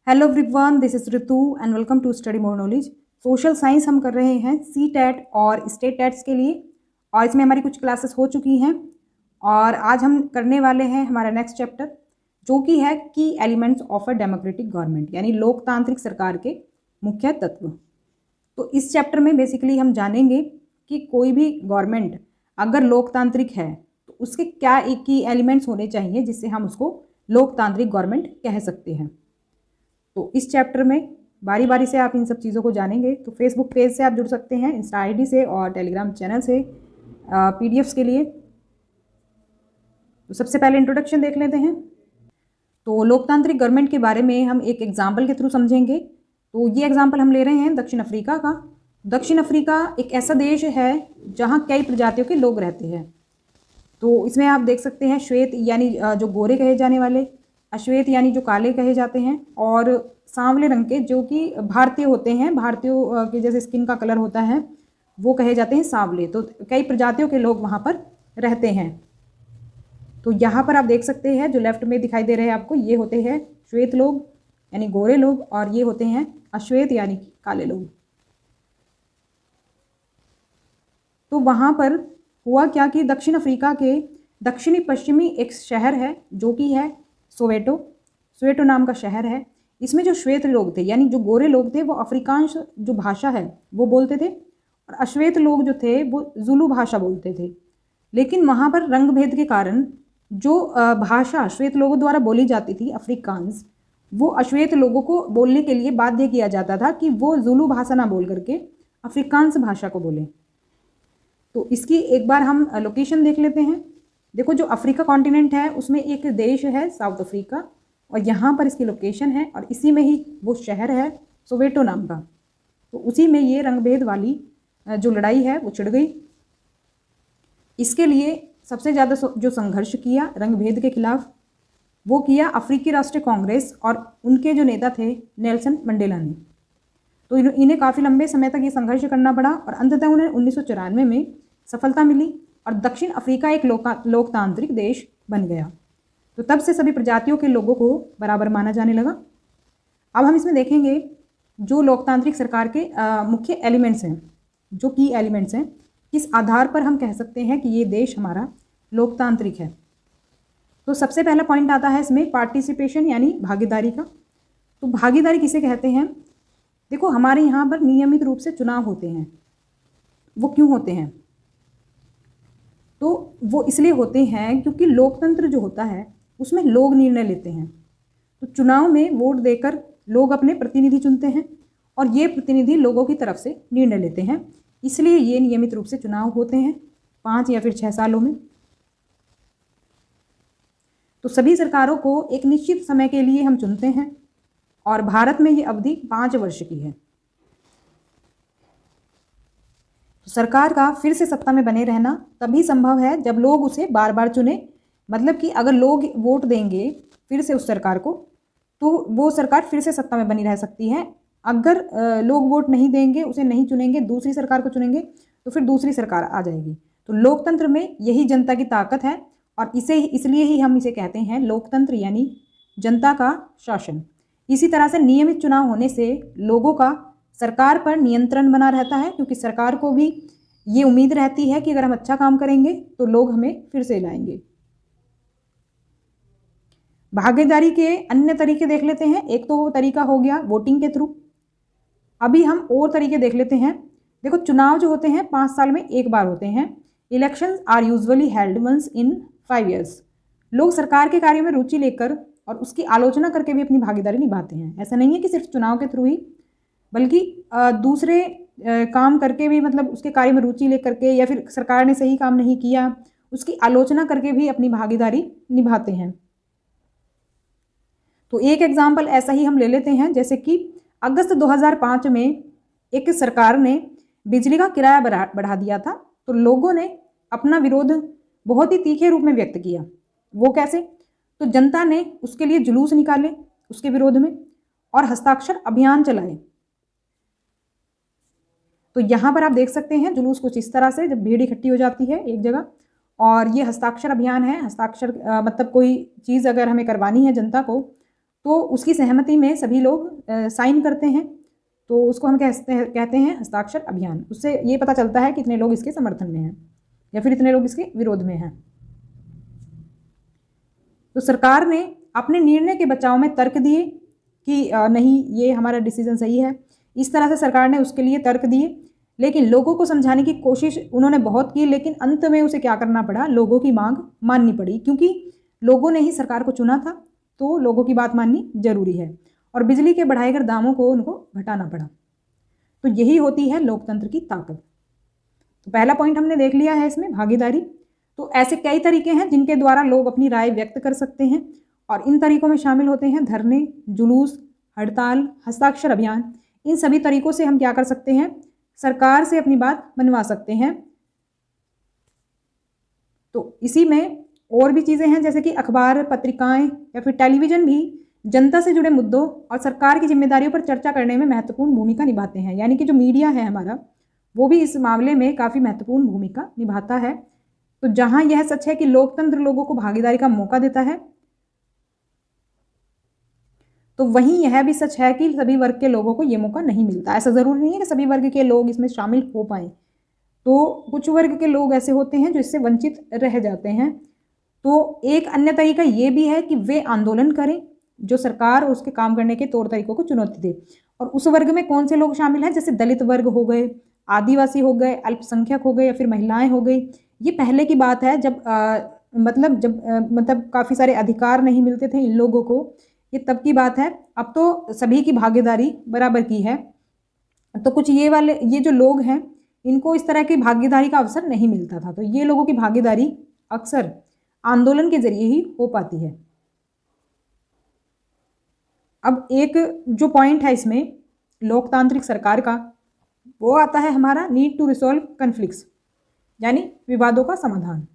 Hello everyone, this is Ritu and welcome to Study More Knowledge. Social science हम कर रहे हैं सी टेट और स्टेट टेट्स के लिए, और इसमें हमारी कुछ क्लासेस हो चुकी हैं और आज हम करने वाले हैं हमारा नेक्स्ट चैप्टर, जो कि है की elements of a democratic government, यानी लोकतांत्रिक सरकार के मुख्य तत्व। तो इस चैप्टर में बेसिकली हम जानेंगे कि कोई भी गवर्नमेंट अगर लोकतांत्रिक है तो उसके क्या एक की एलिमेंट्स होने चाहिए जिससे हम उसको लोकतांत्रिक गवर्नमेंट कह सकते हैं। तो इस चैप्टर में बारी बारी से आप इन सब चीज़ों को जानेंगे। तो फेसबुक पेज से आप जुड़ सकते हैं, इंस्टा आईडी से और टेलीग्राम चैनल से पीडीएफ्स के लिए। तो सबसे पहले इंट्रोडक्शन देख लेते हैं। तो लोकतांत्रिक गवर्नमेंट के बारे में हम एक एग्जाम्पल के थ्रू समझेंगे। तो ये एग्जाम्पल हम ले रहे हैं दक्षिण अफ्रीका का। दक्षिण अफ्रीका एक ऐसा देश है जहाँ कई प्रजातियों के लोग रहते हैं। तो इसमें आप देख सकते हैं श्वेत यानी जो गोरे कहे जाने वाले, अश्वेत यानी जो काले कहे जाते हैं, और सांवले रंग के जो कि भारतीय होते हैं, भारतीयों के जैसे स्किन का कलर होता है वो कहे जाते हैं सांवले। तो कई प्रजातियों के लोग वहाँ पर रहते हैं। तो यहाँ पर आप देख सकते हैं जो लेफ्ट में दिखाई दे रहे हैं आपको, ये होते हैं श्वेत लोग यानी गोरे लोग, और ये होते हैं अश्वेत यानी काले लोग। तो वहाँ पर हुआ क्या कि दक्षिण अफ्रीका के दक्षिणी पश्चिमी एक शहर है जो कि है सोवेटो नाम का शहर है। इसमें जो श्वेत लोग थे यानी जो गोरे लोग थे वो अफ्रीकांश जो भाषा है वो बोलते थे, और अश्वेत लोग जो थे वो जुलू भाषा बोलते थे। लेकिन वहाँ पर रंग भेद के कारण जो भाषा श्वेत लोगों द्वारा बोली जाती थी अफ्रीकांस, वो अश्वेत लोगों को बोलने के लिए बाध्य किया जाता था कि वो जुलू भाषा ना बोल करके अफ्रीकांस भाषा को बोलें। तो इसकी एक बार हम लोकेशन देख लेते हैं। देखो जो अफ्रीका कॉन्टिनेंट है उसमें एक देश है साउथ अफ्रीका, और यहाँ पर इसकी लोकेशन है, और इसी में ही वो शहर है सोवेटो नाम का। तो उसी में ये रंगभेद वाली जो लड़ाई है वो छिड़ गई। इसके लिए सबसे ज़्यादा जो संघर्ष किया रंगभेद के खिलाफ वो किया अफ्रीकी राष्ट्रीय कांग्रेस और उनके जो नेता थे नेल्सन मंडेला ने। तो इन्हें काफ़ी लंबे समय तक ये संघर्ष करना पड़ा, और अंततः उन्हें 1994 में सफलता मिली और दक्षिण अफ्रीका एक लोकतांत्रिक देश बन गया। तो तब से सभी प्रजातियों के लोगों को बराबर माना जाने लगा। अब हम इसमें देखेंगे जो लोकतांत्रिक सरकार के मुख्य एलिमेंट्स हैं, जो की एलिमेंट्स हैं, किस आधार पर हम कह सकते हैं कि ये देश हमारा लोकतांत्रिक है। तो सबसे पहला पॉइंट आता है इसमें पार्टिसिपेशन यानी भागीदारी का। तो भागीदारी किसे कहते हैं? देखो हमारे यहाँ पर नियमित रूप से चुनाव होते हैं। वो क्यों होते हैं? तो वो इसलिए होते हैं क्योंकि लोकतंत्र जो होता है उसमें लोग निर्णय लेते हैं। तो चुनाव में वोट देकर लोग अपने प्रतिनिधि चुनते हैं, और ये प्रतिनिधि लोगों की तरफ से निर्णय लेते हैं। इसलिए ये नियमित रूप से चुनाव होते हैं 5 या फिर 6 सालों में। तो सभी सरकारों को एक निश्चित समय के लिए हम चुनते हैं, और भारत में ये अवधि 5 वर्ष की है। तो सरकार का फिर से सत्ता में बने रहना तभी संभव है जब लोग उसे बार बार चुने। मतलब कि अगर लोग वोट देंगे फिर से उस सरकार को, तो वो सरकार फिर से सत्ता में बनी रह सकती है। अगर लोग वोट नहीं देंगे, उसे नहीं चुनेंगे, दूसरी सरकार को चुनेंगे, तो फिर दूसरी सरकार आ जाएगी। तो लोकतंत्र में यही जनता की ताकत है, और इसलिए ही हम इसे कहते हैं लोकतंत्र यानी जनता का शासन। इसी तरह से नियमित चुनाव होने से लोगों का सरकार पर नियंत्रण बना रहता है, क्योंकि सरकार को भी ये उम्मीद रहती है कि अगर हम अच्छा काम करेंगे तो लोग हमें फिर से लाएंगे। भागीदारी के अन्य तरीके देख लेते हैं। एक तो वो तरीका हो गया वोटिंग के थ्रू। अभी हम और तरीके देख लेते हैं। देखो चुनाव जो होते हैं 5 साल में एक बार होते हैं। Elections are usually held once in 5 years। लोग सरकार के कार्यों में रुचि लेकर और उसकी आलोचना करके भी अपनी भागीदारी निभाते हैं। ऐसा नहीं है कि सिर्फ चुनाव के थ्रू ही, बल्कि दूसरे काम करके भी, मतलब उसके कार्य में रुचि लेकर के, या फिर सरकार ने सही काम नहीं किया उसकी आलोचना करके भी अपनी भागीदारी निभाते हैं। तो एक एग्जाम्पल ऐसा ही हम ले लेते हैं, जैसे कि अगस्त 2005 में एक सरकार ने बिजली का किराया बढ़ा दिया था। तो लोगों ने अपना विरोध बहुत ही तीखे रूप में व्यक्त किया। वो कैसे? तो जनता ने उसके लिए जुलूस निकाले उसके विरोध में, और हस्ताक्षर अभियान चलाए। तो यहाँ पर आप देख सकते हैं जुलूस कुछ इस तरह से, जब भीड़ इकट्ठी हो जाती है एक जगह, और ये हस्ताक्षर अभियान है। हस्ताक्षर मतलब कोई चीज़ अगर हमें करवानी है जनता को, तो उसकी सहमति में सभी लोग साइन करते हैं, तो उसको हम कहते हैं हस्ताक्षर अभियान। उससे ये पता चलता है कि इतने लोग इसके समर्थन में हैं या फिर इतने लोग इसके विरोध में हैं। तो सरकार ने अपने निर्णय के बचाव में तर्क दिए कि नहीं, ये हमारा डिसीजन सही है। इस तरह से सरकार ने उसके लिए तर्क दिए, लेकिन लोगों को समझाने की कोशिश उन्होंने बहुत की, लेकिन अंत में उसे क्या करना पड़ा, लोगों की मांग माननी पड़ी, क्योंकि लोगों ने ही सरकार को चुना था, तो लोगों की बात माननी जरूरी है। और बिजली के बढ़ाए गए दामों को उनको घटाना पड़ा। तो यही होती है लोकतंत्र की ताकत। तो पहला पॉइंट हमने देख लिया है इसमें, भागीदारी। तो ऐसे कई तरीके हैं जिनके द्वारा लोग अपनी राय व्यक्त कर सकते हैं, और इन तरीकों में शामिल होते हैं धरने, जुलूस, हड़ताल, हस्ताक्षर अभियान। इन सभी तरीकों से हम क्या कर सकते हैं, सरकार से अपनी बात मनवा सकते हैं। तो इसी में और भी चीज़ें हैं, जैसे कि अखबार, पत्रिकाएं या फिर टेलीविज़न भी जनता से जुड़े मुद्दों और सरकार की जिम्मेदारियों पर चर्चा करने में महत्वपूर्ण भूमिका निभाते हैं। यानी कि जो मीडिया है हमारा, वो भी इस मामले में काफ़ी महत्वपूर्ण भूमिका निभाता है। तो जहां यह सच है कि लोकतंत्र लोगों को भागीदारी का मौका देता है, तो वहीं यह भी सच है कि सभी वर्ग के लोगों को ये मौका नहीं मिलता। ऐसा ज़रूरी नहीं है कि सभी वर्ग के लोग इसमें शामिल हो पाएँ। तो कुछ वर्ग के लोग ऐसे होते हैं जो इससे वंचित रह जाते हैं। तो एक अन्य तरीका ये भी है कि वे आंदोलन करें, जो सरकार और उसके काम करने के तौर तरीकों को चुनौती दे। और उस वर्ग में कौन से लोग शामिल हैं, जैसे दलित वर्ग हो गए, आदिवासी हो गए, अल्पसंख्यक हो गए या फिर महिलाएं हो गई। ये पहले की बात है, जब मतलब काफ़ी सारे अधिकार नहीं मिलते थे इन लोगों को, ये तब की बात है। अब तो सभी की भागीदारी बराबर की है। तो कुछ ये जो लोग हैं, इनको इस तरह की भागीदारी का अवसर नहीं मिलता था, तो ये लोगों की भागीदारी अक्सर आंदोलन के जरिए ही हो पाती है। अब एक जो पॉइंट है इसमें लोकतांत्रिक सरकार का, वो आता है हमारा नीड टू रिसॉल्व कन्फ्लिक्ट्स, यानी विवादों का समाधान।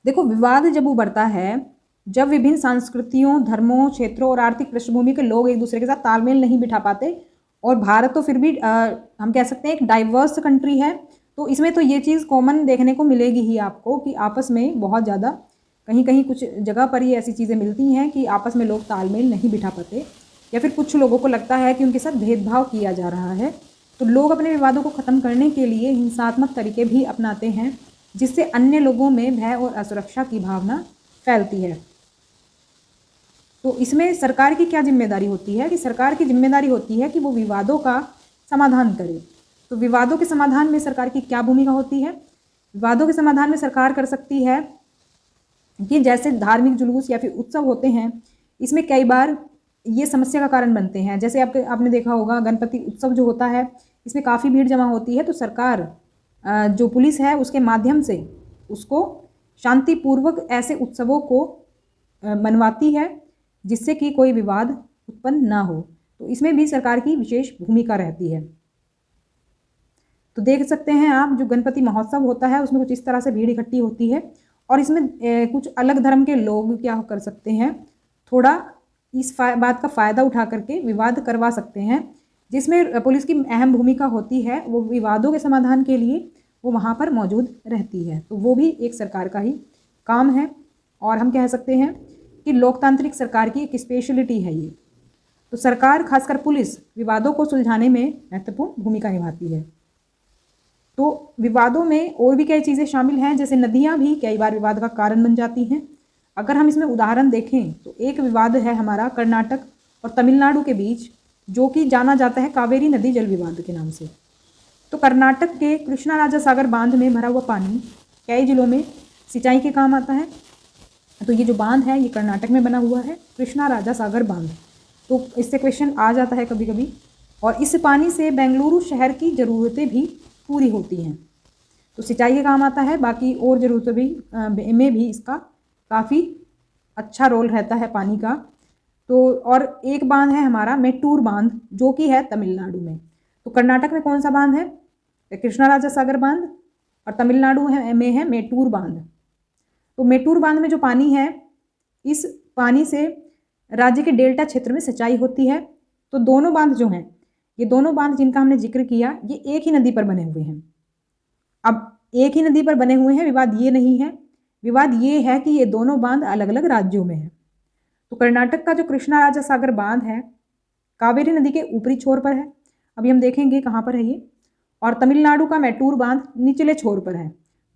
देखो, विवाद जब उभरता है, जब विभिन्न संस्कृतियों, धर्मों, क्षेत्रों और आर्थिक पृष्ठभूमि के लोग एक दूसरे के साथ तालमेल नहीं बिठा पाते, और भारत तो फिर भी हम कह सकते हैं एक डाइवर्स कंट्री है, तो इसमें तो ये चीज़ कॉमन देखने को मिलेगी ही आपको कि आपस में बहुत ज़्यादा कहीं कहीं कुछ जगह पर ही ऐसी चीज़ें मिलती हैं कि आपस में लोग तालमेल नहीं बिठा पाते, या फिर कुछ लोगों को लगता है कि उनके साथ भेदभाव किया जा रहा है। तो लोग अपने विवादों को ख़त्म करने के लिए हिंसात्मक तरीके भी अपनाते हैं, जिससे अन्य लोगों में भय और असुरक्षा की भावना फैलती है। तो इसमें सरकार की क्या जिम्मेदारी होती है, कि सरकार की जिम्मेदारी होती है कि वो विवादों का समाधान करे। तो विवादों के समाधान में सरकार की क्या भूमिका होती है, विवादों के समाधान में सरकार कर सकती है कि जैसे धार्मिक जुलूस या फिर उत्सव होते हैं, इसमें कई बार ये समस्या का कारण बनते हैं। जैसे आपने देखा होगा, गणपति उत्सव जो होता है, इसमें काफ़ी भीड़ जमा होती है, तो सरकार जो पुलिस है उसके माध्यम से उसको शांतिपूर्वक ऐसे उत्सवों को मनवाती है, जिससे कि कोई विवाद उत्पन्न ना हो। तो इसमें भी सरकार की विशेष भूमिका रहती है। तो देख सकते हैं आप, जो गणपति महोत्सव होता है उसमें कुछ इस तरह से भीड़ इकट्ठी होती है, और इसमें कुछ अलग धर्म के लोग क्या कर सकते हैं, थोड़ा इस बात का फ़ायदा उठा करके विवाद करवा सकते हैं, जिसमें पुलिस की अहम भूमिका होती है। वो विवादों के समाधान के लिए वो वहाँ पर मौजूद रहती है। तो वो भी एक सरकार का ही काम है, और हम कह सकते हैं कि लोकतांत्रिक सरकार की एक स्पेशलिटी है ये। तो सरकार, खासकर पुलिस, विवादों को सुलझाने में महत्वपूर्ण भूमिका निभाती है। तो विवादों में और भी कई चीज़ें शामिल हैं, जैसे नदियाँ भी कई बार विवाद का कारण बन जाती हैं। अगर हम इसमें उदाहरण देखें तो एक विवाद है हमारा कर्नाटक और तमिलनाडु के बीच, जो कि जाना जाता है कावेरी नदी जल विवाद के नाम से। तो कर्नाटक के कृष्णा राजा सागर बांध में भरा हुआ पानी कई जिलों में सिंचाई के काम आता है। तो ये जो बांध है ये कर्नाटक में बना हुआ है, कृष्णा राजा सागर बांध। तो इससे क्वेश्चन आ जाता है कभी कभी, और इस पानी से बेंगलुरु शहर की ज़रूरतें भी पूरी होती हैं। तो सिंचाई के काम आता है, बाकी और ज़रूरतों भी में भी इसका काफ़ी अच्छा रोल रहता है पानी का। तो और एक बांध है हमारा मेट्टूर बांध, जो कि है तमिलनाडु में। तो कर्नाटक में कौन सा बांध है, कृष्णा राजा सागर बांध, और तमिलनाडु में है मेट्टूर बांध। तो मेट्टूर बांध में जो पानी है, इस पानी से राज्य के डेल्टा क्षेत्र में सिंचाई होती है। तो दोनों बांध जो हैं, ये दोनों बांध जिनका हमने जिक्र किया, ये एक ही नदी पर बने हुए हैं। अब एक ही नदी पर बने हुए हैं, विवाद ये नहीं है, विवाद ये है कि ये दोनों बांध अलग अलग राज्यों में हैं। तो कर्नाटक का जो कृष्णा राजा सागर बांध है कावेरी नदी के ऊपरी छोर पर है, अभी हम देखेंगे कहाँ पर है ये। और तमिलनाडु का मेट्टूर बांध निचले छोर पर है।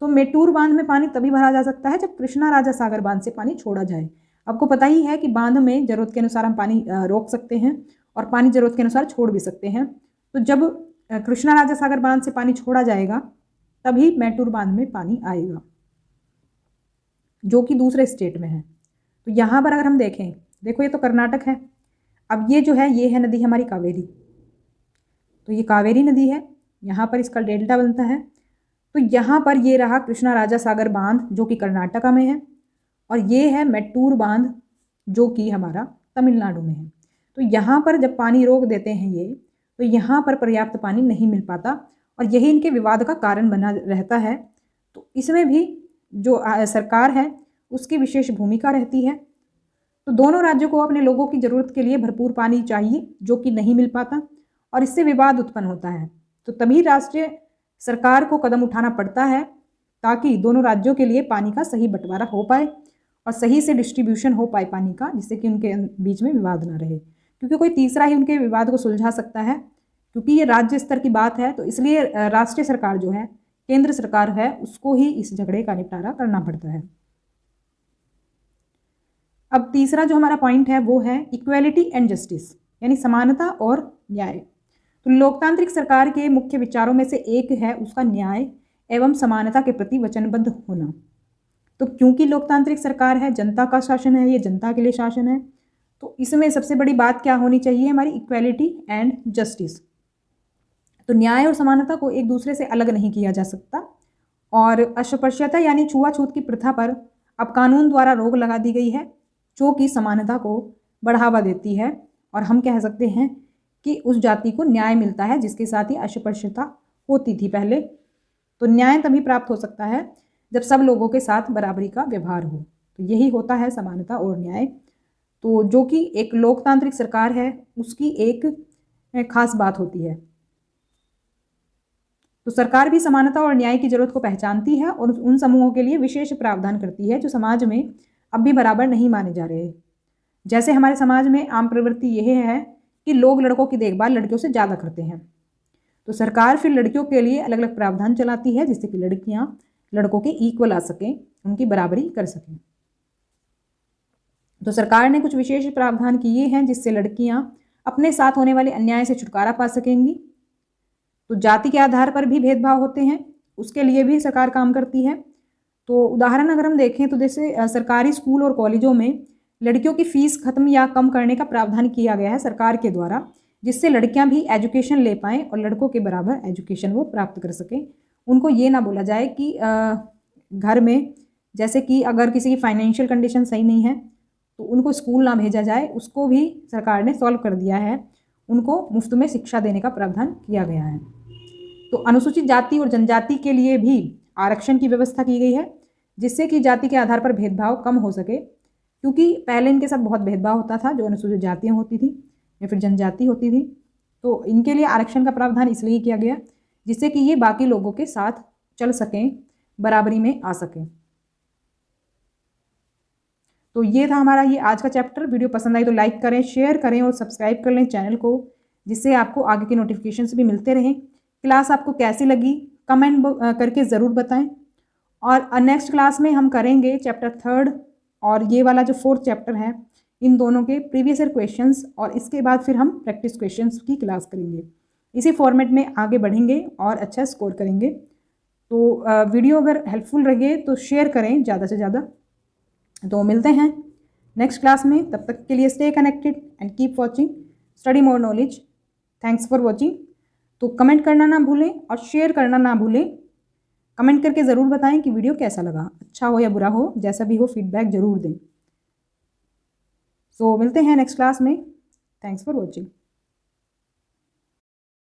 तो मेट्टूर बांध में पानी तभी भरा जा सकता है जब कृष्णा राजा सागर बांध से पानी छोड़ा जाए। आपको पता ही है कि बांध में जरूरत के अनुसार हम पानी रोक सकते हैं और पानी जरूरत के अनुसार छोड़ भी सकते हैं। तो जब कृष्णा राजा सागर बांध से पानी छोड़ा जाएगा तभी मेट्टूर बांध में पानी आएगा, जो कि दूसरे स्टेट में है। तो यहाँ पर अगर हम देखें, देखो ये तो कर्नाटक है, अब ये जो है ये है नदी हमारी कावेरी। तो ये कावेरी नदी है, यहाँ पर इसका डेल्टा बनता है। तो यहाँ पर ये रहा कृष्णा राजा सागर बांध जो कि कर्नाटका में है, और ये है मेट्टूर बांध जो कि हमारा तमिलनाडु में है। तो यहाँ पर जब पानी रोक देते हैं ये, तो यहाँ पर पर्याप्त पानी नहीं मिल पाता और यही इनके विवाद का कारण बना रहता है। तो इसमें भी जो सरकार है उसकी विशेष भूमिका रहती है। तो दोनों राज्यों को अपने लोगों की ज़रूरत के लिए भरपूर पानी चाहिए जो कि नहीं मिल पाता और इससे विवाद उत्पन्न होता है। तो तभी राष्ट्रीय सरकार को कदम उठाना पड़ता है ताकि दोनों राज्यों के लिए पानी का सही बंटवारा हो पाए और सही से डिस्ट्रीब्यूशन हो पाए पानी का, जिससे कि उनके बीच में विवाद ना रहे, क्योंकि कोई तीसरा ही उनके विवाद को सुलझा सकता है। क्योंकि ये राज्य स्तर की बात है तो इसलिए राष्ट्रीय सरकार जो है, केंद्र सरकार है, उसको ही इस झगड़े का निपटारा करना पड़ता है। अब तीसरा जो हमारा पॉइंट है वो है इक्वेलिटी एंड जस्टिस, यानी समानता और न्याय। तो लोकतांत्रिक सरकार के मुख्य विचारों में से एक है उसका न्याय एवं समानता के प्रति वचनबद्ध होना। तो क्योंकि लोकतांत्रिक सरकार है, जनता का शासन है, ये जनता के लिए शासन है, तो इसमें सबसे बड़ी बात क्या होनी चाहिए, हमारी इक्वेलिटी एंड जस्टिस। तो न्याय और समानता को एक दूसरे से अलग नहीं किया जा सकता। और अस्पृश्यता यानी छुआछूत की प्रथा पर अब कानून द्वारा रोक लगा दी गई है जो कि समानता को बढ़ावा देती है, और हम कह सकते हैं कि उस जाति को न्याय मिलता है जिसके साथ ही अस्पृश्यता होती थी पहले। तो न्याय तभी प्राप्त हो सकता है जब सब लोगों के साथ बराबरी का व्यवहार हो। तो यही होता है समानता और न्याय, तो जो कि एक लोकतांत्रिक सरकार है उसकी एक खास बात होती है। तो सरकार भी समानता और न्याय की जरूरत को पहचानती है और उन समूहों के लिए विशेष प्रावधान करती है जो समाज में अब भी बराबर नहीं माने जा रहे। जैसे हमारे समाज में आम प्रवृत्ति यह है कि लोग लड़कों की देखभाल लड़कियों से ज़्यादा करते हैं, तो सरकार फिर लड़कियों के लिए अलग अलग प्रावधान चलाती है जिससे कि लड़कियां लड़कों के इक्वल आ सकें, उनकी बराबरी कर सकें। तो सरकार ने कुछ विशेष प्रावधान किए हैं जिससे लड़कियां अपने साथ होने वाले अन्याय से छुटकारा पा सकेंगी। तो जाति के आधार पर भी भेदभाव होते हैं, उसके लिए भी सरकार काम करती है। तो उदाहरण अगर हम देखें तो जैसे सरकारी स्कूल और कॉलेजों में लड़कियों की फीस खत्म या कम करने का प्रावधान किया गया है सरकार के द्वारा, जिससे लड़कियां भी एजुकेशन ले पाएँ और लड़कों के बराबर एजुकेशन वो प्राप्त कर सकें। उनको ये ना बोला जाए कि घर में जैसे कि अगर किसी की फाइनेंशियल कंडीशन सही नहीं है तो उनको स्कूल ना भेजा जाए, उसको भी सरकार ने सॉल्व कर दिया है, उनको मुफ्त में शिक्षा देने का प्रावधान किया गया है। तो अनुसूचित जाति और जनजाति के लिए भी आरक्षण की व्यवस्था की गई है जिससे कि जाति के आधार पर भेदभाव कम हो सके, क्योंकि पहले इनके साथ बहुत भेदभाव होता था, जो अनुसूचित जातियाँ होती थी या फिर जनजाति होती थी। तो इनके लिए आरक्षण का प्रावधान इसलिए किया गया जिससे कि ये बाकी लोगों के साथ चल सकें, बराबरी में आ सकें। तो ये था हमारा ये आज का चैप्टर। वीडियो पसंद आई तो लाइक करें, शेयर करें और सब्सक्राइब कर लें चैनल को, जिससे आपको आगे के नोटिफिकेशंस भी मिलते रहें। क्लास आपको कैसी लगी कमेंट करके ज़रूर बताएं। और नेक्स्ट क्लास में हम करेंगे चैप्टर 3 और ये वाला जो 4th चैप्टर है, इन दोनों के प्रीवियस ईयर क्वेश्चंस, और इसके बाद फिर हम प्रैक्टिस क्वेश्चंस की क्लास करेंगे। इसी फॉर्मेट में आगे बढ़ेंगे और अच्छा स्कोर करेंगे। तो वीडियो अगर हेल्पफुल लगे तो शेयर करें ज़्यादा से ज़्यादा। तो मिलते हैं नेक्स्ट क्लास में, तब तक के लिए stay connected and keep watching study More knowledge. Thanks for watching. तो कमेंट करना ना भूलें और शेयर करना ना भूलें। कमेंट करके ज़रूर बताएं कि वीडियो कैसा लगा, अच्छा हो या बुरा हो, जैसा भी हो फीडबैक ज़रूर दें। सो मिलते हैं नेक्स्ट क्लास में। Thanks for watching.